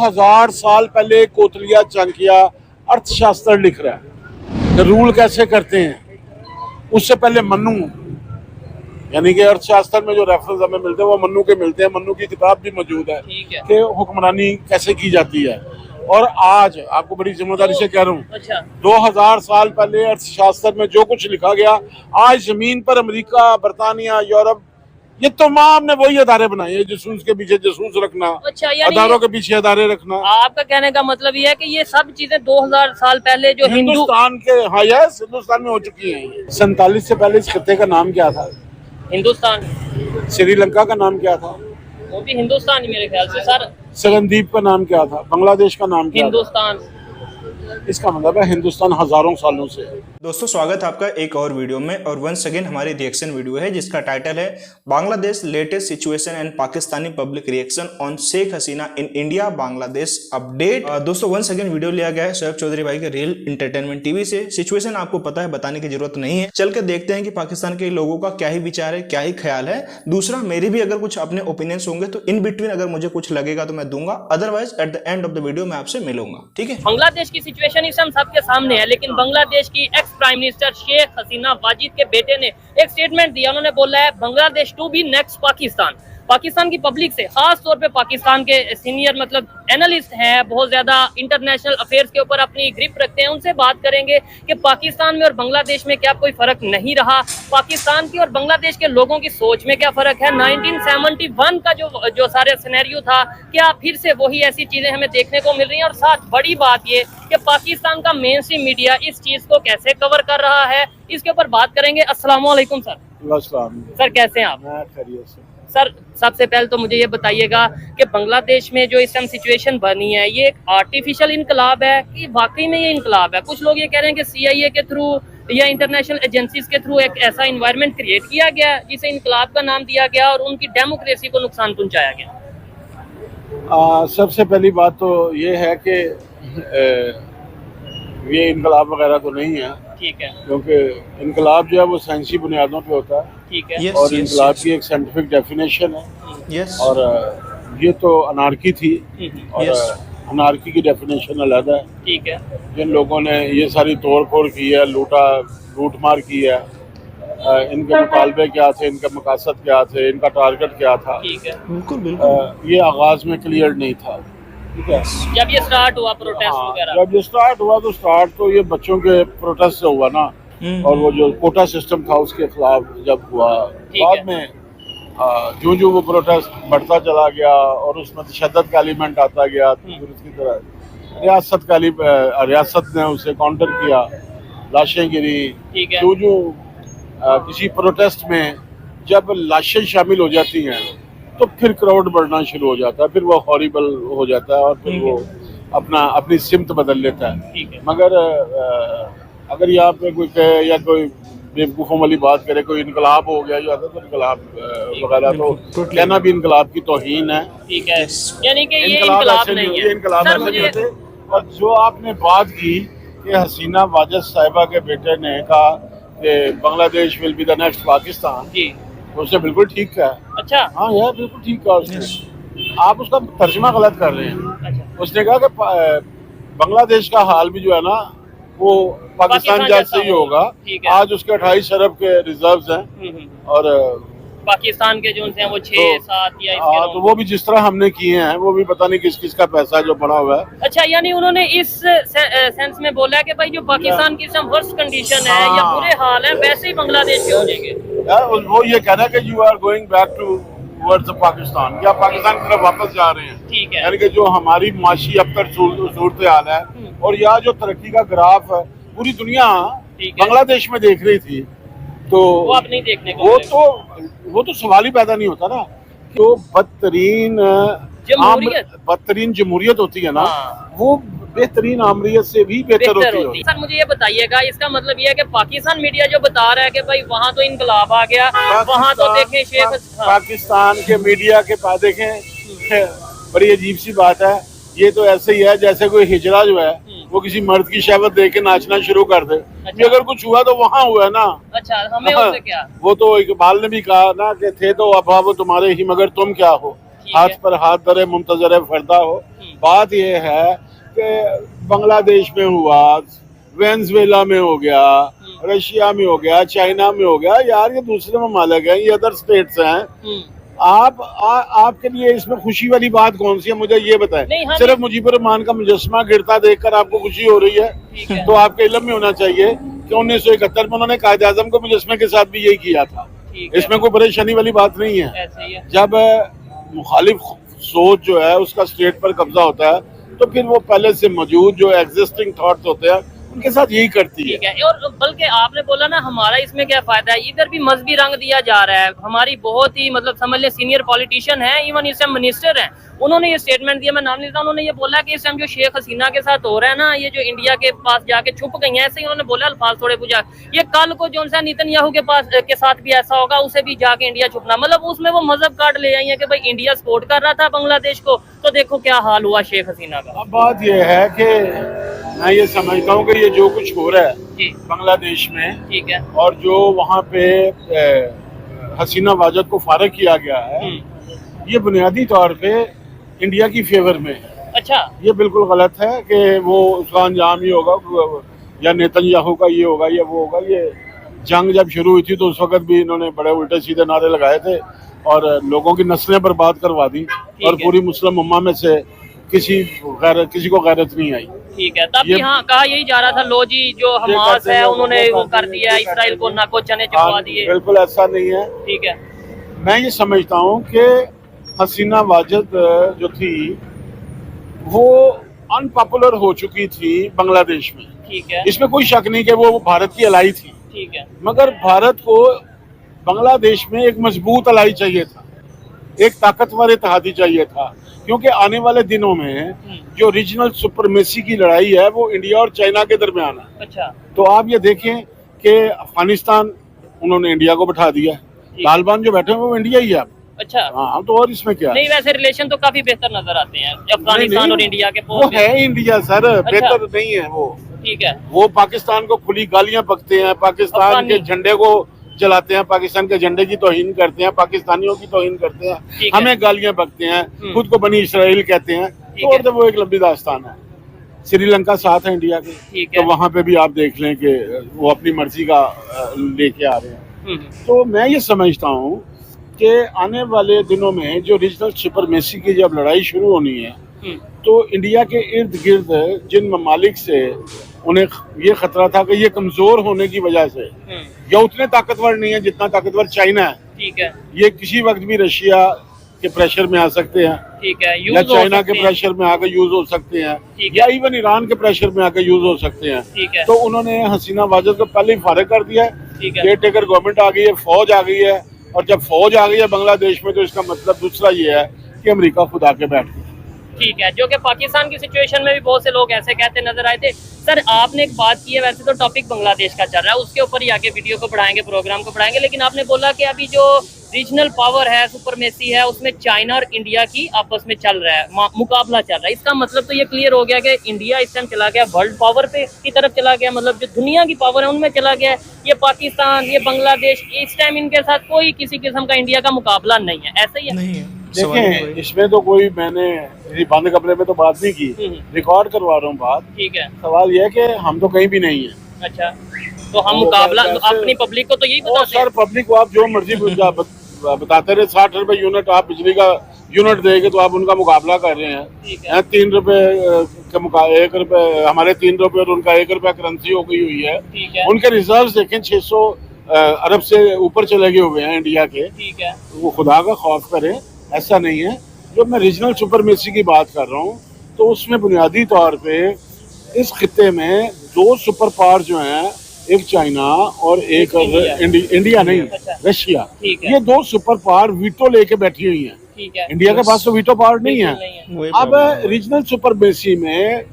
2000 साल पहले कोतलिया चाणक्य अर्थशास्त्र लिख रहा है कि रूल कैसे करते हैं। उससे पहले मन्नू, यानी कि अर्थशास्त्र में जो रेफरेंस हमें मिलते हैं वो मन्नू के मिलते हैं। मन्नू की किताब भी मौजूद है कि हुक्मरानी कैसे की जाती है। और आज आपको बड़ी जिम्मेदारी से कह रहा हूँ, 2000 साल पहले अर्थशास्त्र में जो कुछ लिखा गया, आज जमीन पर अमेरिका, बरतानिया, यूरोप, ये तमाम ने वही अदारे बनाए हैं। जासूस के पीछे जासूस रखना, अदारों के पीछे अदारे रखना। आपका कहने का मतलब ये है कि ये सब चीजें 2000 साल पहले जो हिंदुस्तान के, हाँ यस, हिंदुस्तान में हो चुकी हैं। 47 से पहले इस खत्ते का नाम क्या था? हिंदुस्तान। श्रीलंका का नाम क्या था? वो भी हिंदुस्तान ही मेरे ख्याल से सर। सरनदीप का नाम क्या था? बांग्लादेश का नाम क्या हिंदुस्तान था? इसका मतलब है हिंदुस्तान हजारों सालों से। दोस्तों स्वागत है आपका एक और वीडियो में। और वंस अगेन हमारी रिएक्शन वीडियो है जिसका टाइटल है Bangladesh latest situation and Pakistani public reaction on Sheikh Hasina in India Bangladesh update. दोस्तों वंस अगेन वीडियो लिया गया है शोएब चौधरी भाई के रियल एंटरटेनमेंट टीवी से। सिचुएशन आपको पता है, बताने की जरूरत नहीं है। चल के देखते हैं कि पाकिस्तान के लोगों का क्या ही विचार है, क्या ही ख्याल है। दूसरा, मेरे भी अगर कुछ अपने ओपिनियंस होंगे तो इन बिटवीन अगर मुझे कुछ लगेगा तो मैं दूंगा, otherwise at the end of the video मैं आपसे मिलूंगा, ठीक है। बांग्लादेश की सिचुएशन इस हम सबके सामने है, लेकिन बांग्लादेश की ex prime minister Sheikh Hasina Wajed के बेटे ने एक स्टेटमेंट दिया। उन्होंने बोला है Bangladesh to be next Pakistan. Pakistan की पब्लिक से, खास तौर पे पाकिस्तान के सीनियर मतलब एनालिस्ट हैं, बहुत ज्यादा इंटरनेशनल अफेयर्स के ऊपर अपनी ग्रिप रखते हैं, उनसे बात करेंगे कि पाकिस्तान में और बांग्लादेश में क्या कोई फर्क नहीं रहा, पाकिस्तान की और बांग्लादेश के लोगों की सोच में क्या फर्क है, 1971 का जो सारे सिनेरियो था, क्या फिर से वही ऐसी चीजें हमें देखने को मिल रही हैं। और साथ बड़ी बात ये कि पाकिस्तान का मेन स्ट्रीम मीडिया इस चीज को कैसे कवर कर रहा है, इसके ऊपर बात करेंगे। अस्सलाम वालेकुम सर। सर कैसे हैं आप? सर सबसे पहले तो मुझे ये बताइएगा कि बांग्लादेश में जो इस टाइम सिचुएशन बनी है, ये एक आर्टिफिशियल इनकलाब है कि वाकई में ये इनकलाब है? कुछ लोग ये कह रहे हैं कि CIA के थ्रू या इंटरनेशनल एजेंसीज के थ्रू एक ऐसा इन्वायरमेंट क्रिएट किया गया जिसे इनकलाब का नाम दिया गया और उनकी डेमोक्रेसी को नुकसान पहुंचाया गया। सबसे पहली बात तो ये है कि ये इनकलाब वगैरह तो नहीं है, ठीक है, क्योंकि इनकलाब जो है वो साइंसी बुनियादों पे होता है, ठीक है। और इनकलाब की एक साइंटिफिक डेफिनेशन है। और ये तो अनार्की थी, और अनार्की की डेफिनेशन अलग है, ठीक है। जिन लोगों ने ये सारी तोड़ फोड़ की है, लूट मार की है, इनके मुतालबे क्या थे, इनका मकासद क्या थे, इनका टारगेट क्या था, ठीक है, बिल्कुल ये आगाज में क्लियर नहीं था, ठीक है। जब ये स्टार्ट हुआ प्रोटेस्ट वगैरह, जब ये स्टार्ट तो ये बच्चों के प्रोटेस्ट से हुआ ना, और वो जो कोटा सिस्टम था उसके खिलाफ जब हुआ। बाद में जो वो प्रोटेस्ट बढ़ता चला गया और उसमें तशद्दुद का एलिमेंट आता गया, तो फिर उसकी तरह रियासत ने उसे काउंटर किया, लाशें गिरी। जो किसी प्रोटेस्ट में जब लाशें शामिल हो जाती हैं तो फिर क्राउड बढ़ना शुरू हो जाता है, फिर वो हॉरिबल हो जाता है और फिर वो अपनी सिमत बदल लेता है। मगर अगर यहाँ पे कोई कहे या कोई बेवकूफ़ों वाली बात करे, कोई इनकलाब हो गया जो आता है तो इनकलाब वगैरह, तो कहना भी इनकलाब की तौहीन है, ठीक है। यानी कि ये इनकलाब नहीं है, इनकलाब ऐसे नहीं होते। और जो आपने बात की कि हसीना वाजिद साहिबा के बेटे ने कहा कि Bangladesh will be the next Pakistan, जी, उसने बिल्कुल ठीक कहा। अच्छा, हाँ यार, बिल्कुल ठीक कहा उसने। आप उसका तर्जमा गलत कर रहे हैं। अच्छा। उसने कहा कि बांग्लादेश का हाल भी जो है ना वो पाकिस्तान जैसे ही होगा। आज उसके 28 अरब के रिजर्व्स हैं, और पाकिस्तान के जो हैं वो 6-7 या इसके। हाँ, तो वो भी जिस तरह हमने किए हैं, वो भी पता नहीं किस किस का पैसा जो बना हुआ है। अच्छा, यानी उन्होंने इस सेंस में बोला है कि भाई जो पाकिस्तान की सब वर्स्ट कंडीशन है या बुरे हाल है, वैसे ही बांग्लादेश के हो जाएंगे। वो ये कहना है कि you are going back towards Pakistan, क्या पाकिस्तान की तरफ वापस जा रहे हैं, ठीक है। यानी कि जो हमारी माशी अब तक सूरत हाल है और यहाँ जो तरक्की का ग्राफ है पूरी दुनिया बांग्लादेश में देख रही थी, तो वो अब नहीं देखने को वो तो सवाल ही पैदा नहीं होता ना। तो बदतरीन जमहूरियत होती है ना, वो बेहतरीन आमरीत से भी बेहतर होती है। सर मुझे ये बताइएगा, इसका मतलब ये है कि पाकिस्तान मीडिया जो बता रहा है कि भाई वहाँ तो इनकलाब आ गया, वहाँ तो देखें शेख पाकिस्तान के मीडिया के पास देखें, बड़ी अजीब सी बात है। ये तो ऐसे ही है जैसे कोई हिजरा जो है वो किसी मर्द की शहवत देख के नाचना शुरू कर दे। अच्छा। अगर कुछ हुआ तो वहाँ हुआ ना। अच्छा, हमें उससे क्या? वो तो इकबाल ने भी कहा ना कि थे तो अफवाह वो तुम्हारे ही मगर तुम क्या हो। हाथ पर हाथ धरे मुंतजर फरदा हो। बात यह है कि बांग्लादेश में हुआ, वेनेजुएला में हो गया, रशिया में हो गया, चाइना में हो गया, यार ये दूसरे ममालिक हैं, ये अदर स्टेट्स हैं। आपके लिए इसमें खुशी वाली बात कौन सी है, मुझे ये बताएं। सिर्फ मुजीबुर रहमान का मुजस्समा गिरता देखकर आपको खुशी हो रही है, तो आपके इल्म में होना चाहिए कि 1971 में उन्होंने कायद आज़म को मुजस्समे के साथ भी यही किया था। इसमें कोई परेशानी वाली बात नहीं है। जब मुखालिफ सोच जो है उसका स्टेट पर कब्जा होता है, तो फिर वो पहले से मौजूद जो एग्जिस्टिंग थॉट्स होते हैं उनके साथ यही करती है। और बल्कि आपने बोला ना हमारा इसमें क्या फायदा है, इधर भी मजहबी रंग दिया जा रहा है। हमारी बहुत ही मतलब समझ ले सीनियर पॉलिटिशियन है, इवन इस टाइम मिनिस्टर हैं, उन्होंने ये स्टेटमेंट दिया, मैं नाम नहीं लेता, उन्होंने ये बोला कि इस टाइम जो शेख हसीना के साथ हो रहा है ना, ये जो इंडिया के पास जाके छुप गई है, ऐसे ही उन्होंने बोला अल्फाज थोड़े बुझा, ये कल को जो नेतन्याहू के पास के साथ भी ऐसा होगा, उसे भी जाके इंडिया छुपना, मतलब उसमें वो मजहब कार्ड ले आई है कि भाई इंडिया सपोर्ट कर रहा था बांग्लादेश को, तो देखो क्या हाल हुआ शेख हसीना का। अब बात ये है कि मैं ये समझता हूँ कि ये जो कुछ हो रहा है बांग्लादेश में, ठीक है, और जो वहाँ पे हसीना वाजद को फारग किया गया है, ये बुनियादी तौर पे इंडिया की फेवर में है। अच्छा, ये बिल्कुल गलत है कि वो उसका अंजाम ये होगा या नेतन्याहू का ये होगा या वो होगा। ये जंग जब शुरू हुई थी तो उस वक्त भी इन्होंने बड़े उल्टे सीधे नारे लगाए थे और लोगों की नस्लें बर्बाद करवा दी, और पूरी मुस्लिम उम्मा में से किसी को गैरत नहीं आई। ठीक है, तब यहाँ कहा यही जा रहा था, लो जी जो हमास है उन्होंने वो कर दिया, इसराइल को नाको चने चुपवा दिए। बिल्कुल ऐसा नहीं है। ठीक है, मैं ये समझता हूँ कि हसीना वाजद जो थी वो अनपॉपुलर हो चुकी थी बांग्लादेश में। ठीक है, इसमें कोई शक नहीं कि वो भारत की अलाई थी। ठीक है, मगर भारत को बांग्लादेश में एक मजबूत अलाई चाहिए था, एक ताकतवर इत्तेहादी चाहिए था, क्योंकि आने वाले दिनों में जो रीजनल सुपरमेसी की लड़ाई है वो इंडिया और चाइना के दरमियान है। अच्छा, तो आप ये देखें कि अफगानिस्तान उन्होंने इंडिया को बैठा दिया, तालिबान जो बैठे हैं वो इंडिया ही है। अच्छा, हाँ, तो और इसमें क्या नहीं, वैसे रिलेशन तो काफी बेहतर नजर आते हैं अफगानिस्तान और इंडिया के। वो है इंडिया सर, बेहतर नहीं है वो। ठीक है, वो पाकिस्तान को खुली गालियां बकते हैं, पाकिस्तान के झंडे को जलाते हैं, पाकिस्तान के झंडे की तौहीन करते हैं, पाकिस्तानियों की तौहीन करते हैं, हमें गालियां बकते हैं, खुद को बनी इसराइल कहते हैं, तो और वो एक लंबी दास्तान है। श्रीलंका साथ है इंडिया के, तो वहां पे भी आप देख लें कि वो अपनी मर्जी का लेके आ रहे हैं। तो मैं ये समझता हूँ कि आने वाले दिनों में जो रीजनल सुपरमेसी की जब लड़ाई शुरू होनी है, तो इंडिया के इर्द गिर्द जिन ममालिक से उन्हें ये खतरा था कि ये कमजोर होने की वजह से या उतने ताकतवर नहीं है जितना ताकतवर चाइना है। ठीक है, ये किसी वक्त भी रशिया के प्रेशर में आ सकते हैं, ठीक है, या चाइना के प्रेशर में आकर यूज हो सकते हैं, या इवन ईरान के प्रेशर में आकर यूज हो सकते हैं। ठीक है, तो उन्होंने हसीना वाजद को पहले ही फारिग कर दिया है, केयर टेकर गवर्नमेंट आ गई है, फौज आ गई है, और जब फौज आ गई है बांग्लादेश में तो इसका मतलब दूसरा ये है कि अमेरिका खुद आके बैठ गया। ठीक है, जो कि पाकिस्तान की सिचुएशन में भी बहुत से लोग ऐसे कहते नजर आए थे। सर आपने एक बात की है, वैसे तो टॉपिक बांग्लादेश का चल रहा है, उसके ऊपर ही आगे वीडियो को बढ़ाएंगे, प्रोग्राम को बढ़ाएंगे, लेकिन आपने बोला कि अभी जो रीजनल पावर है, सुपरमेसी है, उसमें चाइना और इंडिया की आपस में चल रहा है, मुकाबला चल रहा है। इसका मतलब तो ये क्लियर हो गया कि इंडिया इस टाइम चला गया वर्ल्ड पावर पे की तरफ चला गया, मतलब जो दुनिया की पावर है उनमें चला गया है। ये पाकिस्तान, ये बांग्लादेश, इस टाइम इनके साथ कोई किसी किस्म का इंडिया का मुकाबला नहीं है, ऐसा ही है? नहीं है। देखें, इसमें तो कोई मैंने बंद कमरे में तो बात नहीं की, रिकॉर्ड करवा रहा हूँ बात। ठीक है, सवाल यह है कि हम तो कहीं भी नहीं है। अच्छा, तो हम मुकाबला अपनी पब्लिक को तो यही बताते हैं। सर पब्लिक को आप जो मर्जी बताते रहे, 60 रुपए यूनिट आप बिजली का यूनिट देंगे तो आप उनका मुकाबला कर रहे हैं। 3 रुपए का 1 रुपए, हमारे 3 रुपए और उनका 1 रुपया करेंसी हो गई हुई है। उनके रिजर्व देखें 600 अरब से ऊपर चले गए हुए हैं इंडिया के। ठीक है, वो खुदा का खौफ करें, ऐसा नहीं है। जो मैं रीजनल सुपरमेसी की बात कर रहा हूँ, तो उसमें बुनियादी तौर पे इस खित्ते में 2 सुपर पावर जो हैं, एक चाइना और एक इंडिया नहीं, रशिया, ये 2 सुपर पावर वीटो लेके बैठी हुई हैं। ठीक है, इंडिया के पास तो वीटो पावर नहीं है। अब रीजनल सुपरमेसी में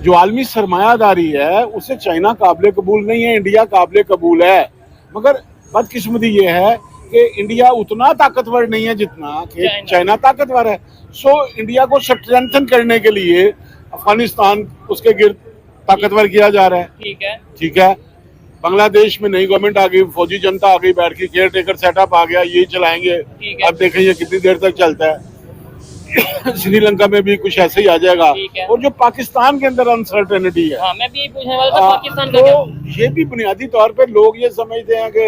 जो आलमी सरमायादारी है उसे चाइना काबिल कबूल नहीं है, इंडिया काबिल कबूल है। मगर बदकिस्मती ये है कि इंडिया उतना ताकतवर नहीं है जितना कि चाइना ताकतवर है। सो इंडिया को स्ट्रेंथन करने के लिए अफगानिस्तान उसके गिर्द ताकतवर किया जा रहा है। ठीक है, ठीक है, बांग्लादेश में नई गवर्नमेंट आ गई, फौजी जनता आ गई, बैठ के केयर टेकर सेटअप आ गया, ये चलाएंगे। अब देखें ये कितनी देर तक चलता है। श्रीलंका में भी कुछ ऐसे ही आ जाएगा। ठीक है। और जो पाकिस्तान के अंदर अनसर्टेनिटी है, हाँ, मैं भी यही पूछने वाला था, पाकिस्तान का क्या? तो ये भी बुनियादी तौर पे लोग ये समझते हैं कि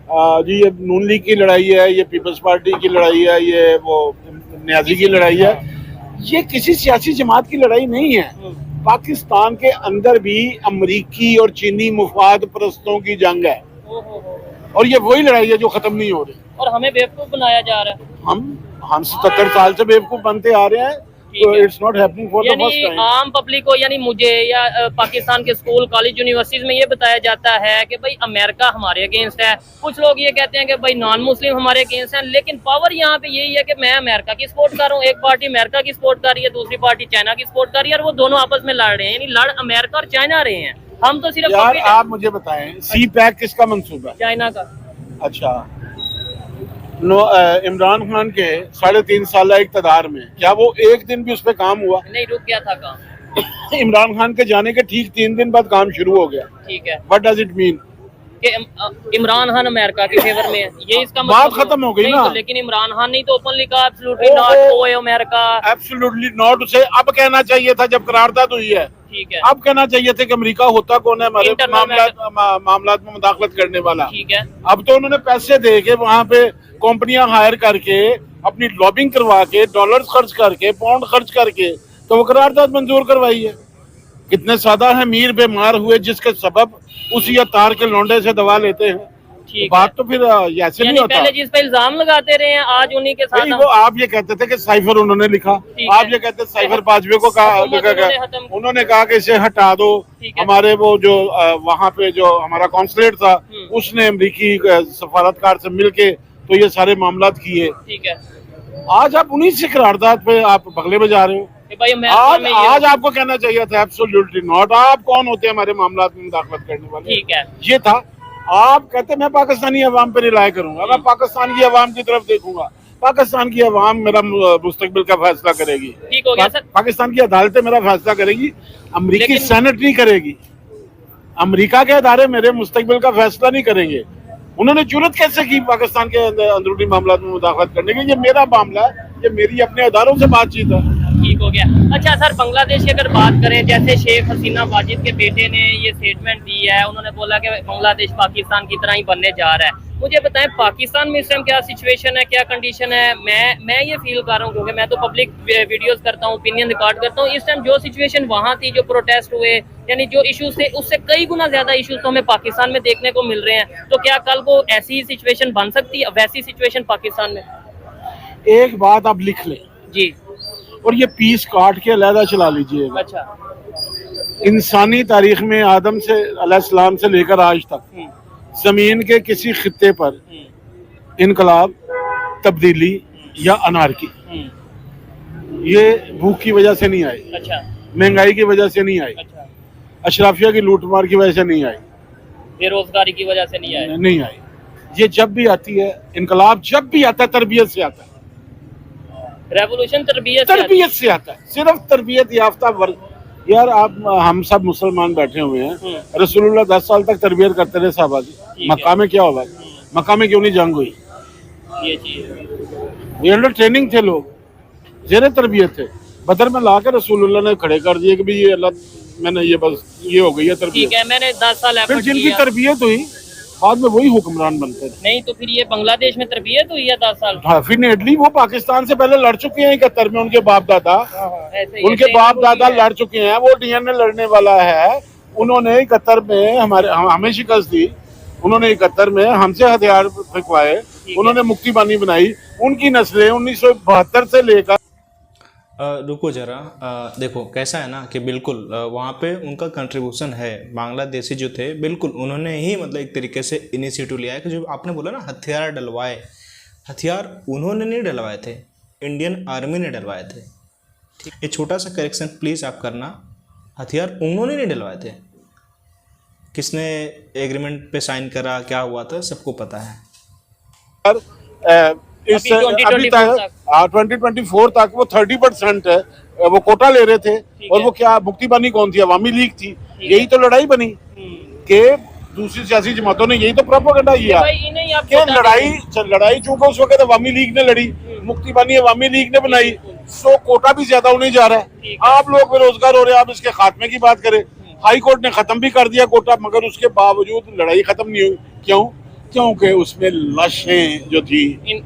जी ये नून लीग की लड़ाई है, ये पीपल्स पार्टी की लड़ाई है, ये वो न्याजी की लड़ाई है। ये किसी सियासी जमात की लड़ाई नहीं है। पाकिस्तान के अंदर भी अमरीकी और चीनी मुफाद परस्तों की जंग है, और ये वही लड़ाई है जो खत्म नहीं हो रही। और हमें बेवकूफ बनाया जा रहा है। हम 77 साल से बेवकूफ बनते आ रहे हैं, तो it's not happening for the first time. आम पब्लिक को, यानी मुझे या पाकिस्तान के स्कूल, कॉलेज, यूनिवर्सिटीज में ये बताया जाता है कि भाई अमेरिका हमारे अगेंस्ट है। कुछ लोग ये कहते हैं कि भाई नॉन मुस्लिम हमारे अगेंस्ट हैं, लेकिन पावर यहाँ पे यही है कि मैं अमेरिका की सपोर्ट कर रहा हूँ, एक पार्टी अमेरिका की सपोर्ट कर रही है, दूसरी पार्टी चाइना की सपोर्ट कर रही है, और वो दोनों आपस में लड़ रहे हैं, यानी लड़ अमेरिका और चाइना रहे हैं। हम तो सिर्फ यार आप मुझे बताएं, सी पैक किसका मंसूबा है? चाइना का। अच्छा, इमरान खान के 3.5 साल इक़्तिदार में क्या वो एक दिन भी उस पर काम हुआ? नहीं, रुक गया था काम। इमरान खान के जाने के ठीक 3 दिन बाद काम शुरू हो गया। ठीक है। What does it mean? कि इमरान खान अमेरिका के फेवर में है, ये इसका बात मतलब खत्म हो गई ना। तो, लेकिन इमरान खान ने तो ओपनली कहा एब्सोल्युटली नॉट ओए अमेरिका। एब्सोल्युटली नॉट उसे अब कहना चाहिए था जब करारदाद हुई है। ठीक है। अब कहना चाहिए था कि अमेरिका होता कौन है हमारे मामलात में मुदाखलत करने वाला। ठीक है। अब तो उन्होंने पैसे दे के वहाँ पे कंपनियां हायर करके अपनी लॉबिंग करवा के डॉलर्स खर्च करके पाउंड खर्च करके तो वो करारदाद मंजूर करवाई है। कितने सादा है, मीर बीमार हुए जिसके सबब उसी अतार के लौंडे से दवा लेते हैं। ठीक बात तो फिर ऐसे नहीं होता। पहले जिस पे इल्जाम लगाते रहे हैं आज उन्हीं के साथ वो आप ये कहते थे कि साइफर उन्होंने लिखा, आप ये कहते साइफर पांचवे को कहा, उन्होंने कहा कि इसे हटा दो। हमारे वो जो वहाँ पे जो हमारा कॉन्सुलेट था उसने अमरीकी सफारतकार से मिलके तो ये सारे मामलात किए। ठीक है। आज आप उन्हीं से करारदाद पे आप बगले बजा रहे हो। आज आपको कहना चाहिए था एब्सोल्युटली नॉट। आप कौन होते हैं हमारे मामलात में मुदाखलत करने वाले? ठीक है। ये था। आप कहते मैं पाकिस्तानी अवाम पे रिलाय करूंगा, मैं पाकिस्तान की अवाम की तरफ देखूंगा, पाकिस्तान की अवाम मेरा मुस्तकबिल का फैसला करेगी। ठीक हो गया सर। पाकिस्तान की अदालतें मेरा फैसला करेगी, अमरीकी सेनेट नहीं करेगी। अमरीका के अदारे मेरे मुस्तकबिल का फैसला नहीं करेंगे। उन्होंने जुर्रत कैसे की पाकिस्तान के अंदरूनी मामला में मुदाखलत करने की? ये मेरा मामला है, ये मेरी अपने अदारों से बातचीत है। ठीक हो गया। अच्छा सर, बांग्लादेश की अगर बात करें, जैसे शेख हसीना वाजिद के बेटे ने ये स्टेटमेंट दी है, उन्होंने बोला कि बांग्लादेश पाकिस्तान की तरह ही बनने जा रहा है। मुझे बताएं पाकिस्तान में इस टाइम क्या सिचुएशन है, क्या कंडीशन है? मैं ये फील कर रहा हूँ क्योंकि मैं तो पब्लिक वीडियोस करता हूँ, ओपिनियन रिकॉर्ड करता हूँ। इस टाइम जो सिचुएशन वहाँ थी, जो प्रोटेस्ट हुए, यानी जो इश्यूज थे, उससे कई गुना ज्यादा इश्यूज तो हमें पाकिस्तान में देखने को मिल रहे हैं। तो क्या कल को ऐसी ही सिचुएशन बन सकती है, वैसी सिचुएशन पाकिस्तान में? एक बात आप लिख लें जी, और ये पीस काट के अलहदा चला लीजिए। अच्छा। इंसानी तारीख में आदम से अलैहिस्सलाम से लेकर आज तक जमीन के किसी खित्ते पर इनकलाब, तब्दीली या अनारकी ये भूख की वजह से नहीं आई। अच्छा। महंगाई की वजह से नहीं आई। अच्छा। अशराफिया की लूटमार की वजह से नहीं आई। बेरोजगारी की वजह से नहीं आई। ये जब भी आती है, इनकलाब जब भी आता है तरबियत से आता है। रेवोल्यूशन तरबियत से आता है। सिर्फ तरबियत याफ्ता वर्ग। यार आप हम सब मुसलमान बैठे हुए हैं, रसूलुल्लाह 10 साल तक तरबियत करते रहे साहबा की। मक्का में क्या हुआ? मक्का में क्यों नहीं जंग हुई? ये अंडर ट्रेनिंग थे लोग, जेरे तरबियत थे। बदर में लाकर रसूलुल्लाह ने खड़े कर दिए कि भाई ये अल्लाह, मैंने ये बस ये हो गई है तरबियत। ठीक है, मैंने 10 साल फिर जिनकी तरबियत हुई बाद में वही हुक्मरान बनते थे। नहीं तो फिर ये बांग्लादेश में तरबियत हुई है 10 साल। डेफिनेटली वो पाकिस्तान से पहले लड़ चुके हैं 71 में। उनके बाप दादा लड़ चुके हैं। वो डीएनए लड़ने वाला है। उन्होंने 71 में हमें शिकस्त दी। उन्होंने 71 में हमसे हथियार फेंकवाए। उन्होंने मुक्ति बानी बनाई। उनकी नस्लें 1972 से लेकर रुको जरा, देखो कैसा है ना कि बिल्कुल वहाँ पे उनका कंट्रीब्यूशन है। बांग्लादेशी जो थे बिल्कुल उन्होंने ही मतलब एक तरीके से इनिशिएटिव लिया है कि जो आपने बोला ना हथियार डलवाए, हथियार उन्होंने नहीं डलवाए थे, इंडियन आर्मी ने डलवाए थे। ठीक, ये छोटा सा करेक्शन प्लीज़ आप करना, हथियार उन्होंने नहीं डलवाए थे। किसने एग्रीमेंट पे साइन करा, क्या हुआ था, सबको पता है। इस अभी तक 2024 तक वो 30% है वो कोटा ले रहे थे। और वो क्या मुक्ति बानी कौन थी? अवामी लीग थी। यही तो लड़ाई बनी कि दूसरी सियासी जमातों ने यही तो प्रोपेगेंडा किया कि लड़ाई चूंकि उस वक्त अवामी लीग ने लड़ी, मुक्ति बानी अवामी लीग ने बनाई, सो कोटा भी ज्यादा होने जा रहा है। आप लोग बेरोजगार हो रहे हैं, आप इसके खात्मे की बात करें। हाई कोर्ट ने खत्म भी कर दिया कोटा, मगर उसके बावजूद लड़ाई खत्म नहीं हुई। क्यों? क्योंकि उसमें लाशें जो थी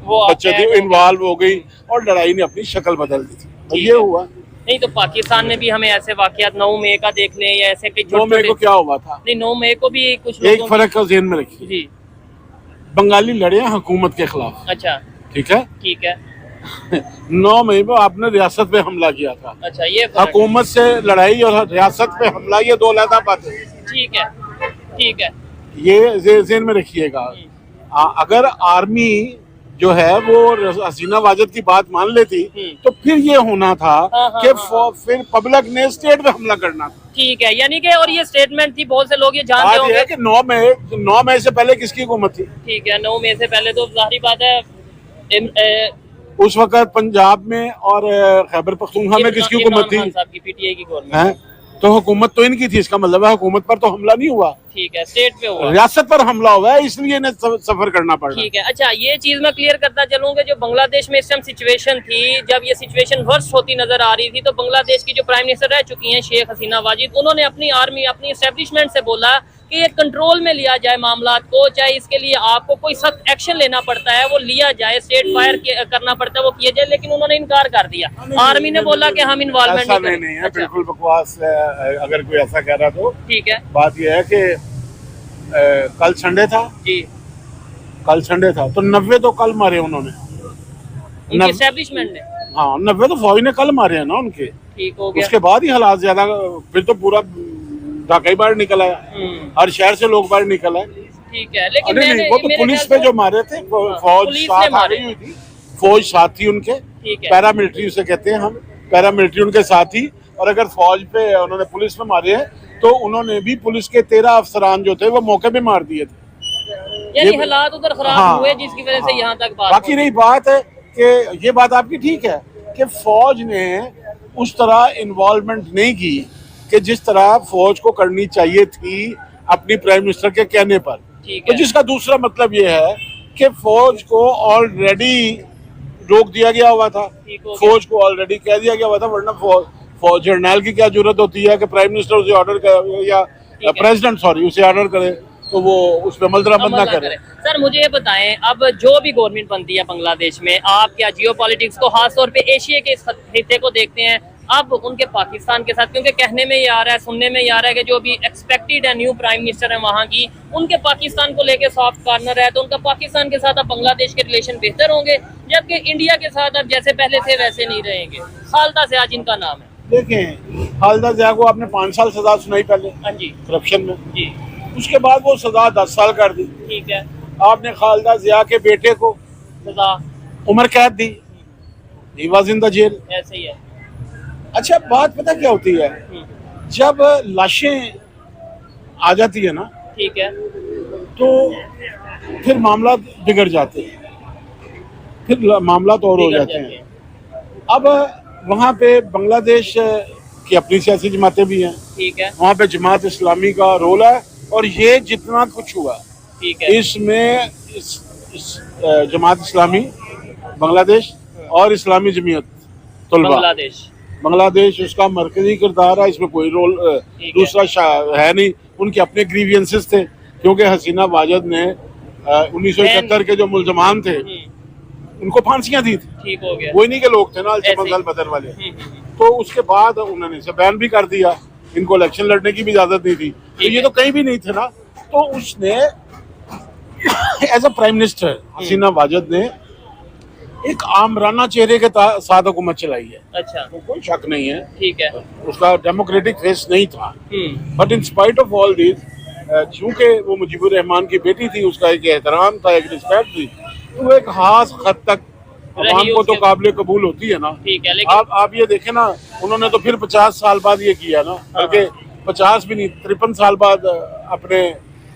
बच्चे थे इन्वॉल्व हो गई और लड़ाई ने अपनी शक्ल बदल दी थी। तो ये हुआ। नहीं तो पाकिस्तान में भी हमें ऐसे वाकयात 9 मई का देखने या ऐसे कई 9 मई को क्या हुआ था? नहीं 9 मई को भी कुछ एक फर्क का ज़हन में रखिए, जी बंगाली लड़े हैं हुकूमत के खिलाफ। अच्छा ठीक है। 9 मई को आपने रियासत पे हमला किया था। अच्छा, ये हुकूमत से लड़ाई और रियासत पे हमला, ये दो अलग बातें। ठीक है, ये ज़हन में रखिएगा। अगर आर्मी जो है वो हसीना वाजिद की बात मान लेती तो फिर ये होना था कि फिर पब्लिक ने स्टेट पे हमला करना था। ठीक है, यानी कि और ये स्टेटमेंट थी, बहुत से लोग ये जानते होंगे कि 9 मई से पहले किसकी हुकूमत थी? ठीक है, 9 मई से पहले तो जाहिर बात है उस वक्त पंजाब में और खैबर पख्तूनख्वा में किसकी हुकूमत थी? पीटीआई की गवर्नमेंट है। तो हुकूमत तो इनकी थी, इसका मतलब है हुकूमत पर तो हमला नहीं हुआ। ठीक है, स्टेट पे हुआ, रियासत पर हमला हुआ है, इसलिए इन्हें सफर करना पड़ा। ठीक है। अच्छा, ये चीज मैं क्लियर करता चलूंगा, जो बांग्लादेश में इस टाइम सिचुएशन थी, जब ये सिचुएशन वर्स्ट होती नजर आ रही थी, तो बांग्लादेश की जो प्राइम मिनिस्टर रह चुकी हैं शेख हसीना वाजिद, उन्होंने अपनी आर्मी, अपनी एस्टेब्लिशमेंट से बोला कि ये कंट्रोल में लिया जाए मामलात को, चाहे इसके लिए आपको कोई सख्त एक्शन लेना पड़ता है वो लिया जाए, स्टेट फायर करना पड़ता है वो किया जाए, लेकिन उन्होंने इनकार कर दिया। आर्मी ने बोला कि हम इन्वॉल्वमेंट नहीं है। बिल्कुल बकवास है अगर कोई ऐसा कह रहा तो। ठीक है, बात यह है कि कल संडे था जी, कल संडे था तो 90 तो कल मारे उन्होंने, एस्टेब्लिशमेर ने। हाँ, 90 तो फौज ने कल मारे हैं ना उनके। ठीक हो गया। उसके बाद ही हालात ज्यादा, फिर तो पूरा ढाका ही बाहर निकल आया, हर शहर से लोग बाहर निकल आए। ठीक है, लेकिन नहीं, वो तो पुलिस पे जो मारे थे, फौज साथ आ गई हुई थी, फौज साथ थी उनके। पैरामिलिट्री उसे कहते हैं हम, पैरामिलिट्री उनके साथ ही। और अगर फौज पे उन्होंने पुलिस पे मारे हैं तो उन्होंने भी पुलिस के 13 अफसरान जो थे वो मौके पे मार दिए थे। यानी हालात उधर खराब हुए जिसकी वजह से यहाँ तक बात। बाकी रही बात है कि ये बात आपकी ठीक है कि फौज ने उस तरह इन्वॉल्वमेंट नहीं की कि जिस तरह फौज को करनी चाहिए थी अपनी प्राइम मिनिस्टर के कहने पर। तो जिसका दूसरा मतलब ये है कि फौज को ऑलरेडी रोक दिया गया हुआ था, फौज को ऑलरेडी कह दिया गया हुआ था, वरना फौज जर्नल की क्या जरूरत होती है कि प्राइम मिनिस्टर उसे ऑर्डर करे या प्रेसिडेंट उसे ऑर्डर करे तो वो उस पर अमल दरामद ना करे। सर मुझे ये बताएं, अब जो भी गवर्नमेंट बनती है बांग्लादेश में, आप क्या जियो पॉलिटिक्स को, खासतौर पे एशिया के इस खित्ते को देखते हैं, अब उनके पाकिस्तान के साथ, क्योंकि कहने में ये आ रहा है, सुनने में ये आ रहा है कि जो भी एक्सपेक्टेड है न्यू प्राइम मिनिस्टर है वहाँ की, उनके पाकिस्तान को लेके सॉफ्ट कॉर्नर है, तो उनका पाकिस्तान के साथ अब बांग्लादेश के रिलेशन बेहतर होंगे, जबकि इंडिया के साथ अब जैसे पहले थे वैसे नहीं रहेंगे। खालदा ज़िया जिनका नाम है, देखें खालदा ज़िया को आपने 5 साल सजा सुनाई पहले, हाँ जी, करप्शन में जी, उसके बाद वो सजा 10 साल कर दी। ठीक है, आपने खालदा ज़िया के बेटे को सजा उम्र कैद दी, he was in the jail. ऐसे ही है। अच्छा, बात पता क्या होती है, जब लाशें आ जाती है ना, ठीक है, तो फिर मामला बिगड़ जाते हैं, फिर मामला तो और हो जाते हैं। अब वहाँ पे बांग्लादेश की अपनी सियासी जमातें भी हैं, ठीक है, वहाँ पे जमात इस्लामी का रोल है, और ये जितना कुछ हुआ, ठीक है, इसमें इस जमात इस्लामी बांग्लादेश और इस्लामी जमीयत तलबा बांग्लादेश उसका मरकजी किरदार है, इसमें कोई रोल दूसरा है नहीं। उनके अपने ग्रीवियंसेस थे, क्योंकि हसीना वाजिद ने 1971 के जो मुल्जमान थे उनको फांसियां दी थी। ठीक हो गया, वही नहीं के लोग थे ना अल बदर वाले। तो उसके बाद उन्होंने इसे बैन भी कर दिया, इनको इलेक्शन लड़ने की भी इजाजत नहीं थी, तो ये तो कहीं भी नहीं थे ना। तो उसने एज अ प्राइम मिनिस्टर हसीना वाजिद ने एक आमराना चेहरे के साथ हुकूमत चलाई है। अच्छा, तो कोई शक नहीं है, ठीक है, उसका डेमोक्रेटिक फेस नहीं था, but in spite of all this, चूंकि वो मुजीबुर रहमान की बेटी थी, उसका एक एहतराम था, एक रिस्पेक्ट थी, तो वो एक खास हद तक अवाम को तो काबिल कबूल होती है ना। ठीक है, लेकिन आप ये देखें ना, उन्होंने तो फिर 50 साल बाद ये किया ना, बल्कि 50 भी नहीं, 53 साल बाद अपने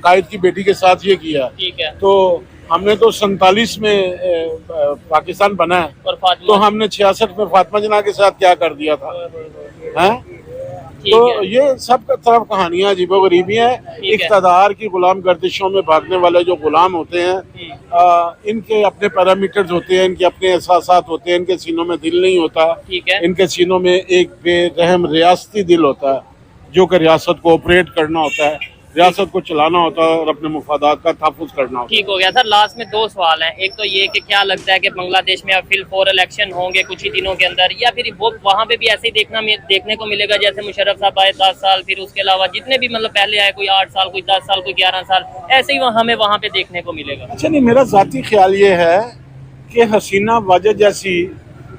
कायद की बेटी के साथ ये किया। ठीक है, तो हमने तो 47 में पाकिस्तान बना है, तो हमने 66 में फातिमा जना के साथ क्या कर दिया था, हैं? तो ये सब तरफ कहानियां अजीबो गरीबी हैं। इक़्तिदार की गुलाम गर्दिशों में भागने वाले जो गुलाम होते हैं, इनके अपने पैरामीटर्स होते हैं, इनके अपने एहसासात होते हैं, इनके सीनों में दिल नहीं होता। ठीक है। इनके सीनों में एक बेरहम रियासती दिल होता है, जो कि रियासत को ऑपरेट करना होता है, रियासत को चलाना होता है और अपने मुफादात का तहफ़्फ़ुज़ करना होता है। ठीक हो गया सर। लास्ट में 2 सवाल हैं। एक तो ये कि क्या लगता है कि बांग्लादेश में अब फिल 4 इलेक्शन होंगे कुछ ही दिनों के अंदर, या फिर वो वहाँ पे भी ऐसे ही देखने को मिलेगा जैसे मुशर्रफ साहब आए 10 साल, फिर उसके अलावा जितने भी मतलब पहले आए, कोई 8 साल, कोई 10 साल, कोई 11 साल, ऐसे ही हमें वहाँ पे देखने को मिलेगा? अच्छा नहीं, मेरा ज़ाती ख्याल ये है कि हसीना वाजेद जैसी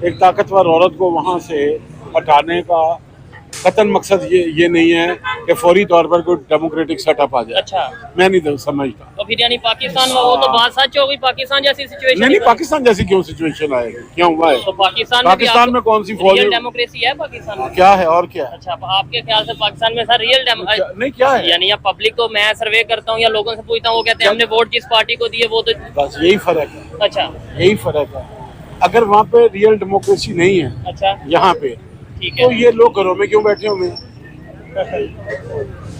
एक ताकतवर औरत को वहाँ से हटाने का कतन मकसद ये नहीं है कि फौरी तौर पर कोई डेमोक्रेटिक सेटअप आ जाए। अच्छा, मैं नहीं समझता। तो फिर यानी पाकिस्तान में वो तो बात सच हो गई, पाकिस्तान जैसी सिचुएशन नहीं, पाकिस्तान जैसी क्यों सिचुएशन आएगी, क्या हुआ है? तो पाकिस्तान में कौन सी फौज डेमोक्रेसी है पाकिस्तान में? क्या है और क्या है? अच्छा, आपके ख्याल से पाकिस्तान में सर रियल नहीं, क्या है? यानी अब पब्लिक तो मैं सर्वे करता हूँ या लोगों से पूछता हूँ, वो कहते हैं हमने वोट जिस पार्टी को दिए वो तो। बस यही फर्क है। अच्छा, यही फर्क है। अगर वहाँ पे रियल डेमोक्रेसी नहीं है, अच्छा, यहाँ पे, ठीक है, तो ये लोग घरों में क्यों बैठे हुए हैं?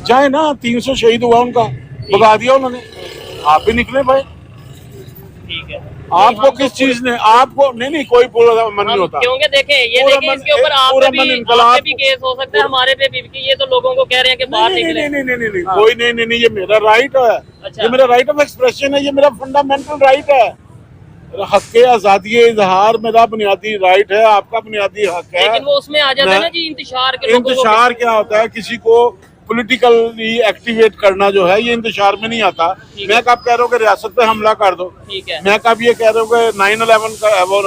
चाहे ना 300 शहीद हुआ उनका, भगा दिया उन्होंने, आप भी निकले भाई। ठीक है। आपको किस चीज ने, आपको नहीं कोई पूरा मन नहीं होता, क्योंकि देखें ये देखिए इसके ऊपर आप पे भी केस हो सकता है, हमारे पे भी, ये तो लोगों को कह रहे हैं कि बाहर निकले। नहीं, कोई नहीं, ये मेरा राइट है। अच्छा। ये मेरा राइट ऑफ एक्सप्रेशन है, ये मेरा फंडामेंटल राइट है। हक आजादी इजहार मेरा बुनियादी राइट है, आपका बुनियादी हक है। लेकिन वो उसमें आ जाता है ना जी इंतशार के। इंतशार क्या होता है? किसी को पॉलिटिकली एक्टिवेट करना जो है, ये इंतशार में नहीं आता। मैं कब कह रहा हूँ कि रियासत पे हमला कर दो, ठीक है। मैं कब ये कह रहा हूँ कि 9/11 का वो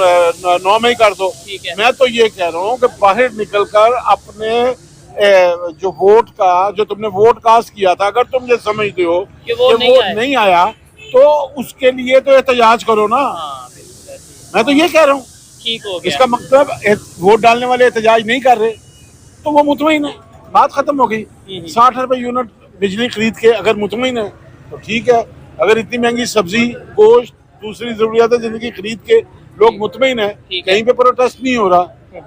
9 में ही कर दो, ठीक है। मैं तो ये कह रहा हूँ कि बाहर निकलकर अपने जो वोट का, जो तुमने वोट कास्ट किया था, अगर तुम ये समझते हो कि वो नहीं आया, तो उसके लिए तो एहतजाज करो ना। मैं तो ये कह रहा हूँ। ठीक हो गया। इसका मतलब वोट डालने वाले एहतजाज नहीं कर रहे तो वो मुतमईन है, बात खत्म हो गई। 60 रुपए यूनिट बिजली खरीद के अगर मुतमईन है तो ठीक है। अगर इतनी महंगी सब्जी, गोश्त, दूसरी जरूरियात जिंदगी खरीद के लोग मुतमईन है, कहीं पे प्रोटेस्ट नहीं हो रहा,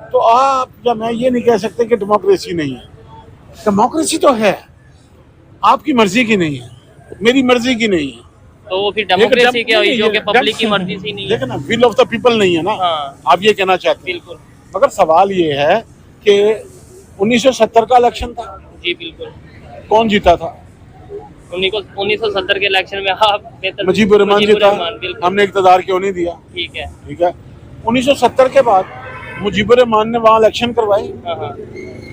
तो आप या मैं ये नहीं कह सकते कि डेमोक्रेसी नहीं है। डेमोक्रेसी तो है, आपकी मर्जी की नहीं है, मेरी मर्जी की नहीं है। तो वो फिर डेमोक्रेसी क्या हुई जो कि पब्लिक की मर्जी से नहीं है? देखो ना, विल ऑफ द पीपल नहीं है ना। आप ये कहना चाहते हैं। बिल्कुल। मगर सवाल ये है कि 1970 का इलेक्शन था, जी बिल्कुल। कौन जीता था? 1970 के इलेक्शन में आप मुजीबुर रहमान जीता। हमने इक़्तिदार क्यों नहीं दिया? ठीक है, ठीक है। 1970 के बाद मुजीबुर रहमान ने वहाँ इलेक्शन करवाए,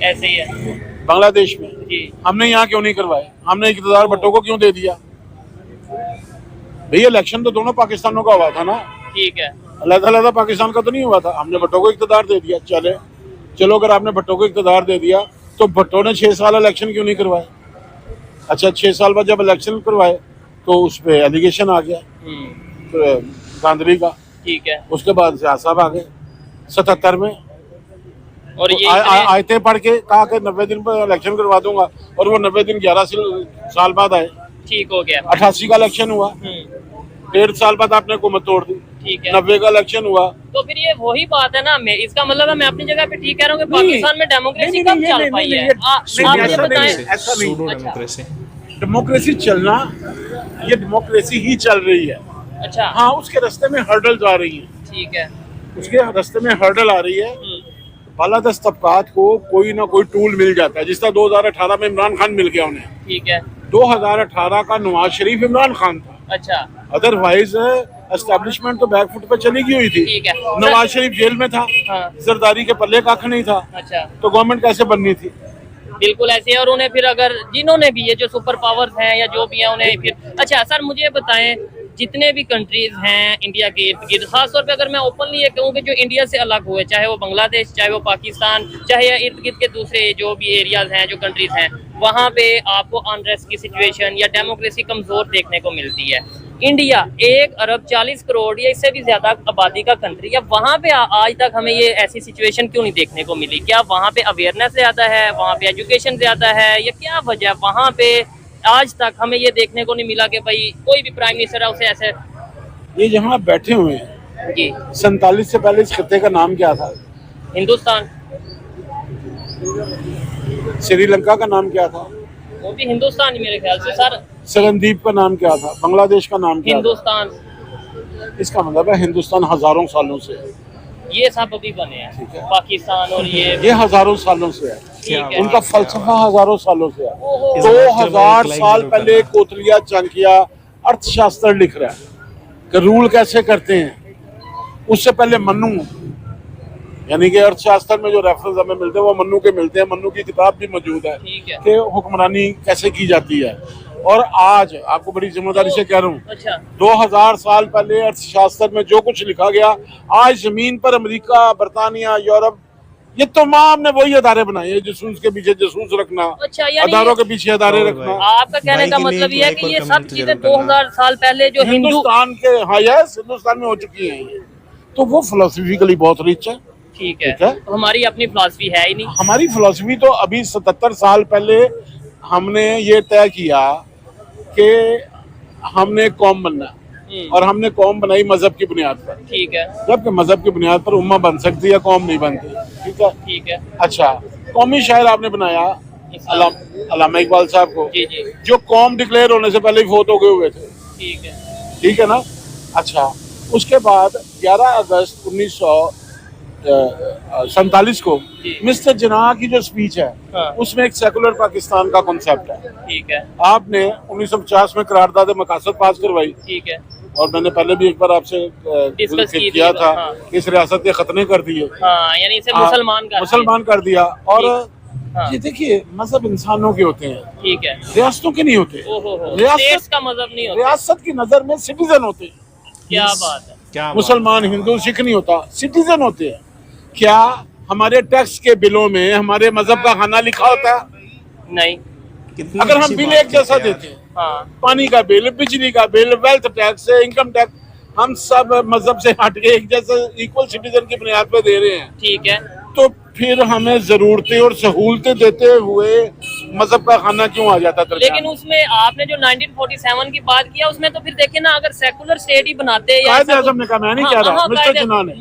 ऐसे ही है बांग्लादेश में। जी। हमने यहाँ क्यों नहीं करवाए? हमने इक़्तिदार भट्टो को क्यों दे दिया? भैया इलेक्शन तो दोनों पाकिस्तानों का हुआ था ना। ठीक है। अलग-अलग पाकिस्तान का तो नहीं हुआ था। हमने भट्टो को इक़्तिदार दे दिया, चलो अगर आपने भट्टो को इक़्तिदार दे दिया तो भट्टो ने 6 साल इलेक्शन क्यों नहीं करवाए? अच्छा, 6 साल बाद जब इलेक्शन करवाए तो उस पर एलिगेशन आ गया तो धांधली का। ठीक है। उसके बाद सियासत साहब आ गए 77 में, और ये आयतें पढ़ के कहा कि 90 दिन पर इलेक्शन करवा दूंगा, और वो 90 दिन 11 साल बाद आए। ठीक हो गया। 88 का इलेक्शन हुआ, 1.5 साल बाद आपने हुकूमत तोड़ दी। ठीक है। 90 का इलेक्शन हुआ। तो फिर ये वही बात है ना, इसका मतलब है मैं अपनी जगह पे ठीक कह रहा हूँ कि पाकिस्तान में डेमोक्रेसी कब चल पाई है? आप ये बताएं। ऐसा नहीं, डेमोक्रेसी चलना, ये डेमोक्रेसी ही चल रही है। अच्छा। हाँ, उसके रास्ते में हर्डल्स आ रही है। ठीक है। उसके रास्ते में हर्डल आ रही है। बालादस्त तबकात को कोई ना कोई टूल मिल जाता है, जिस तरह 2018 में इमरान खान मिल गया उन्हें। ठीक है। 2018 का नवाज शरीफ इमरान खान था। अच्छा। अदरवाइज एस्टेब्लिशमेंट तो बैकफुट पे चली गई हुई थी। ठीक है। नवाज शरीफ जेल में था। जरदारी के पल्ले कख नहीं था। अच्छा। तो गवर्नमेंट कैसे बननी थी? बिल्कुल ऐसे है। और उन्हें फिर अगर जिन्होंने भी ये जो सुपर पावर्स हैं या जो भी है उन्हें फिर। अच्छा सर, मुझे बताएं, जितने भी कंट्रीज हैं इंडिया के इर्द गिर्द, खासतौर पे अगर मैं ओपनली ये कहूँ कि जो इंडिया से अलग हुए, चाहे वो बांग्लादेश, चाहे वो पाकिस्तान, चाहे इर्द गिर्द के दूसरे जो भी एरियाज हैं, जो कंट्रीज हैं, वहाँ पे आपको अनरेस्ट की सिचुएशन या डेमोक्रेसी कमजोर देखने को मिलती है। इंडिया 1 अरब 40 करोड़ या इससे भी ज्यादा आबादी का कंट्री है, वहाँ पे आज तक हमें ये ऐसी सिचुएशन क्यों नहीं देखने को मिली? क्या वहाँ पे अवेयरनेस ज्यादा है, वहाँ पे एजुकेशन ज्यादा है, या क्या वजह वहाँ पे आज तक हमें ये देखने को नहीं मिला कि भाई कोई भी प्राइम मिनिस्टर है उसे ऐसे? ये जहाँ बैठे हुए हैं जी, 47 से पहले इस खत्ते का नाम क्या था? हिंदुस्तान। श्रीलंका का नाम क्या था? वो भी हिंदुस्तान ही मेरे ख्याल से सर। सरनदीप का नाम क्या था? बांग्लादेश का नाम क्या हिंदुस्तान। इसका मतलब है हिंदुस्तान हजारों सालों से है। ये सब अभी बने हैं ठीक है। पाकिस्तान और ये हजारों सालों से है, ठीक है। उनका फलसफा हजारों सालों से है। ओहो। 2000 साल पहले कोतलिया चाणक्य अर्थशास्त्र लिख रहा है कि रूल कैसे करते हैं। उससे पहले मन्नू, यानी कि अर्थशास्त्र में जो रेफरेंस हमें मिलते हैं वो मन्नू के मिलते हैं। मन्नू की किताब भी मौजूद है ठीक है। कि हुक्मरानी कैसे की जाती है। और आज आपको बड़ी जिम्मेदारी से कह रहा हूँ, अच्छा 2000 साल पहले अर्थशास्त्र में जो कुछ लिखा गया, आज जमीन पर अमेरिका, बरतानिया, यूरोप, ये तमाम ने वही अदारे बनाए हैं। जासूस के पीछे जासूस रखना, अच्छा, यानी अदारों के पीछे अदारे रखना। आपका कहने का मतलब ये है कि ये सब चीजें 2000 साल पहले जो हिंदू, हिंदुस्तान के, हाँ यस, हिंदुस्तान में हो चुकी हैं ये। तो वो फिलोसफिकली बहुत रिच है। ठीक है, ठीक है। तो हमारी अपनी फिलॉसफी है ही नहीं। हमारी फिलोसफी तो अभी 77 साल पहले हमने ये तय किया कि हमने कौम बनना, और हमने कौम बनाई मजहब की बुनियाद पर। ठीक है, जबकि मजहब की बुनियाद पर उम्मा बन सकती है, कौम नहीं बनती। ठीक है, ठीक है। अच्छा, कौमी शायर आपने बनाया अल्लामा इकबाल साहब को, जी जी, जो कौम डिक्लेयर होने से पहले ही फोत हो गए हुए थे। ठीक है, ठीक है ना। अच्छा, उसके बाद 11 अगस्त 1947 को जी। मिस्टर जिन्ना की जो स्पीच है, हाँ। उसमें एक सेकुलर पाकिस्तान का कॉन्सेप्ट है। ठीक है, आपने 1950 में करारदाद मकासद पास करवाई, ठीक है। और मैंने पहले भी एक बार आपसे डिस्कस की किया थी, था हाँ। कि इस रियासत के खतने कर दिए, हाँ, यानी इसे मुसलमान कर दिया। और हाँ। ये देखिए, मजहब इंसानों के होते हैं, ठीक है। रियासतों के नहीं होते। ओहो, रियासत स्टेट्स का मजहब नहीं होता। रियासत की नजर में सिटीजन होते हैं। क्या बात है। क्या मुसलमान, हिंदू, सिख नहीं होता, सिटीजन होते हैं। क्या हमारे टैक्स के बिलों में हमारे मजहब का खाना लिखा होता है? नहीं। अगर हम बिल एक जैसा देते हैं, हाँ, पानी का बिल, बिजली का bill, wealth tax, income tax, हम सब मजहब से हट के एक जैसे इक्वल सिटीजन की बुनियाद पर दे रहे हैं, ठीक है। तो फिर हमें जरूरतें और सहूलतें देते हुए मजहब का खाना क्यों आ जाता था? लेकिन उसमें आपने जो 1947 की बात किया, उसमें तो फिर देखे ना, अगर सेकुलर स्टेट ही बनाते या कायदे आजम ने कहा, मैं नहीं कह रहा, मिस्टर जिन्ना ने,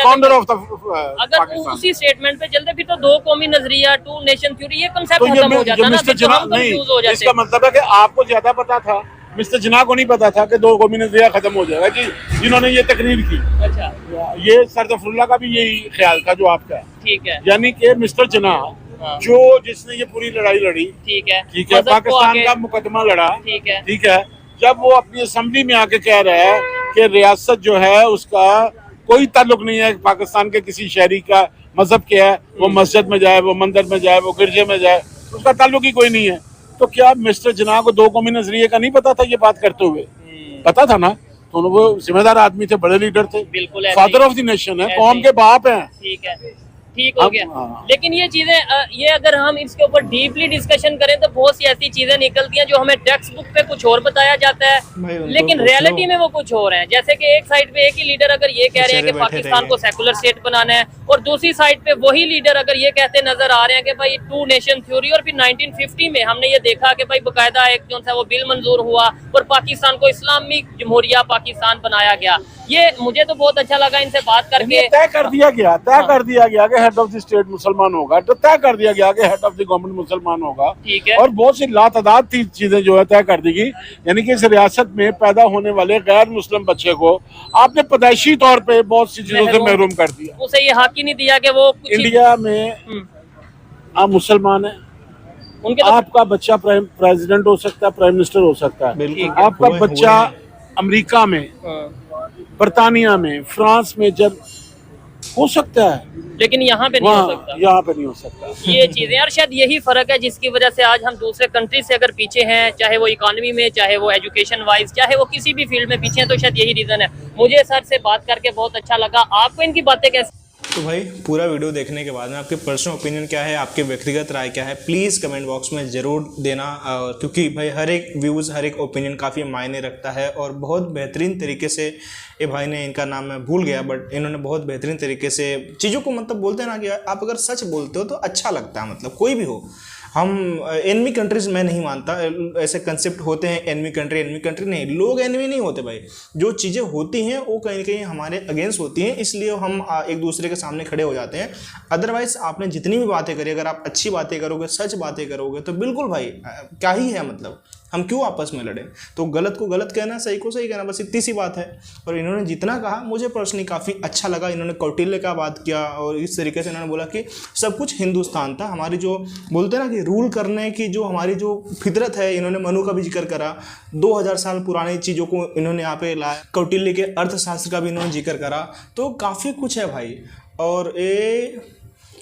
फाउंडर ऑफ द अगर पाकिस्तान। उसी स्टेटमेंट पे चलते फिर तो दो कौमी नजरिया, टू नेशन थ्योरी, ये कंसेप्ट तो खत्म हो जाता ना, मिस्टर फिर तो जिन्ना हम कंफ्यूज हो नहीं, जाते। इसका मतलब है कि आपको ज्यादा पता था, मिस्टर जिन्ना को नहीं पता था कि दो कौमी नजरिया खत्म हो जाएगा, कि जिन्होंने ये तकरीर की। अच्छा, ये सर जफरुल्लाह का भी यही ख्याल था जो आपका है। ठीक है। यानी कि मिस्टर जिन्ना, हाँ। जो जिसने ये पूरी लड़ाई लड़ी, ठीक है, ठीक है, मजहब को पाकिस्तान आगे- का मुकदमा लड़ा, ठीक है, ठीक है, जब वो अपनी असेंबली में आके कह रहा है कि रियासत जो है उसका कोई ताल्लुक नहीं है पाकिस्तान के किसी शहरी का मजहब क्या है, वो मस्जिद में जाए, वो मंदिर में जाए, वो गिरजे में जाए, उसका ताल्लुक ही कोई नहीं है। तो क्या मिस्टर जिन्ना को दो कौमी नजरिए का नहीं पता था? ये बात करते हुए पता था ना। तो वो जिम्मेदार आदमी थे, बड़े लीडर थे, बिल्कुल ऐसे father he. Of the nation है, ऐसे कौम ही। के बाप हैं। ठीक है, ठीक हो अब- गया। हाँ। लेकिन ये चीजें ये अगर हम इसके ऊपर डीपली डिस्कशन करें तो बहुत सी ऐसी चीजें निकलती हैं जो हमें टेक्स्ट बुक पे कुछ और बताया जाता है, लेकिन रियलिटी में वो कुछ और है। जैसे कि एक साइड पे एक ही लीडर अगर ये कह रहे हैं कि पाकिस्तान को सेकुलर स्टेट बनाना है, और दूसरी साइड पे वही लीडर अगर ये कहते नजर आ रहे हैं कि भाई टू नेशन थ्योरी। और फिर 1950 में हमने ये देखा कि भाई बकायदा एक जो सा वो बिल मंजूर हुआ और पाकिस्तान को इस्लामिक जमहूरिया पाकिस्तान बनाया गया। ये मुझे तो बहुत अच्छा लगा इनसे बात करके। तय कर दिया गया, तय कर दिया गया कि हेड ऑफ द स्टेट मुसलमान होगा, तो तय कर दिया गया कि हेड ऑफ द गवर्नमेंट मुसलमान होगा। ठीक है। और बहुत सी लातादाद चीजें जो है तय कर दी गई। यानी कि इस रियासत में पैदा होने वाले गैर मुस्लिम बच्चे को आपने पैदाइशी तौर पे बहुत सी चीजों से महरूम कर दिया। उसे ये हक ही नहीं दिया कि वो कुछ इंडिया में आप मुसलमान हैं, उनके तो आपका बच्चा प्रेसिडेंट हो सकता है, प्राइम मिनिस्टर हो सकता है, बिल्कुल आपका बच्चा अमेरिका में, बरतानिया में, फ्रांस में जब हो सकता है, लेकिन यहाँ पे नहीं हो वहाँ सकता। यहाँ पे नहीं हो सकता। ये चीजें, और शायद यही फर्क है जिसकी वजह से आज हम दूसरे कंट्री से अगर पीछे हैं, चाहे वो इकोनॉमी में, चाहे वो एजुकेशन वाइज, चाहे वो किसी भी फील्ड में पीछे हैं, तो शायद यही रीजन है। मुझे सर से बात करके बहुत अच्छा लगा। आपको इनकी बातें कैसे? तो भाई पूरा वीडियो देखने के बाद में आपके पर्सनल ओपिनियन क्या है, आपके व्यक्तिगत राय क्या है, प्लीज़ कमेंट बॉक्स में ज़रूर देना। क्योंकि भाई हर एक व्यूज़, हर एक ओपिनियन काफ़ी मायने रखता है। और बहुत बेहतरीन तरीके से ये भाई ने, इनका नाम मैं भूल गया, बट इन्होंने बहुत बेहतरीन तरीके से चीज़ों को, मतलब बोलते हैं ना कि आप अगर सच बोलते हो तो अच्छा लगता है। मतलब कोई भी हो, हम एनमी कंट्रीज मैं नहीं मानता, ऐसे कंसेप्ट होते हैं एनमी कंट्री नहीं, लोग एनमी नहीं होते भाई। जो चीज़ें होती हैं वो कहीं ना कहीं हमारे अगेंस्ट होती हैं, इसलिए हम एक दूसरे के सामने खड़े हो जाते हैं। अदरवाइज आपने जितनी भी बातें करी, अगर आप अच्छी बातें करोगे, सच बातें करोगे, तो बिल्कुल भाई क्या ही है, मतलब हम क्यों आपस में लड़े। तो गलत को गलत कहना, सही को सही कहना, बस इतनी सी बात है। और इन्होंने जितना कहा मुझे पर्सनली काफ़ी अच्छा लगा। इन्होंने कौटिल्य का बात किया और इस तरीके से इन्होंने बोला कि सब कुछ हिंदुस्तान था, हमारी जो बोलते हैं ना कि रूल करने की जो हमारी जो फितरत है, इन्होंने मनु का भी जिक्र करा, 2000 साल पुरानी चीज़ों को इन्होंने यहाँ पे लाया, कौटिल्य के अर्थशास्त्र का भी इन्होंने जिक्र करा। तो काफ़ी कुछ है भाई, और ये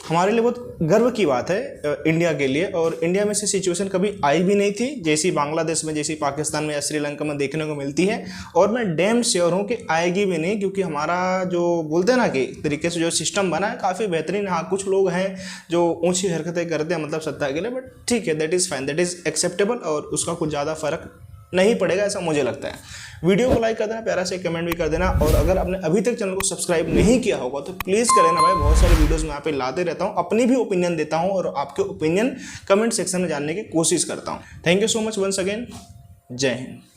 हमारे लिए बहुत गर्व की बात है इंडिया के लिए। और इंडिया में से सिचुएशन कभी आई भी नहीं थी, जैसी बांग्लादेश में, जैसी पाकिस्तान में या श्रीलंका में देखने को मिलती है। और मैं डैम श्योर हूँ कि आएगी भी नहीं, क्योंकि हमारा जो बोलते हैं ना कि तरीके से जो सिस्टम बना है काफ़ी बेहतरीन। हाँ, कुछ लोग हैं जो ऊँची हरकतें करते हैं मतलब सत्ता के लिए, बट ठीक है, that is fine, that is acceptable, और उसका कुछ ज़्यादा फर्क नहीं पड़ेगा, ऐसा मुझे लगता है। वीडियो को लाइक कर देना, प्यारा से कमेंट भी कर देना, और अगर आपने अभी तक चैनल को सब्सक्राइब नहीं किया होगा तो प्लीज़ कर लेना भाई। बहुत सारे वीडियोस मैं यहाँ पे लाते रहता हूँ, अपनी भी ओपिनियन देता हूँ और आपके ओपिनियन कमेंट सेक्शन में जानने की कोशिश करता हूँ। Thank you so much once again, जय हिंद।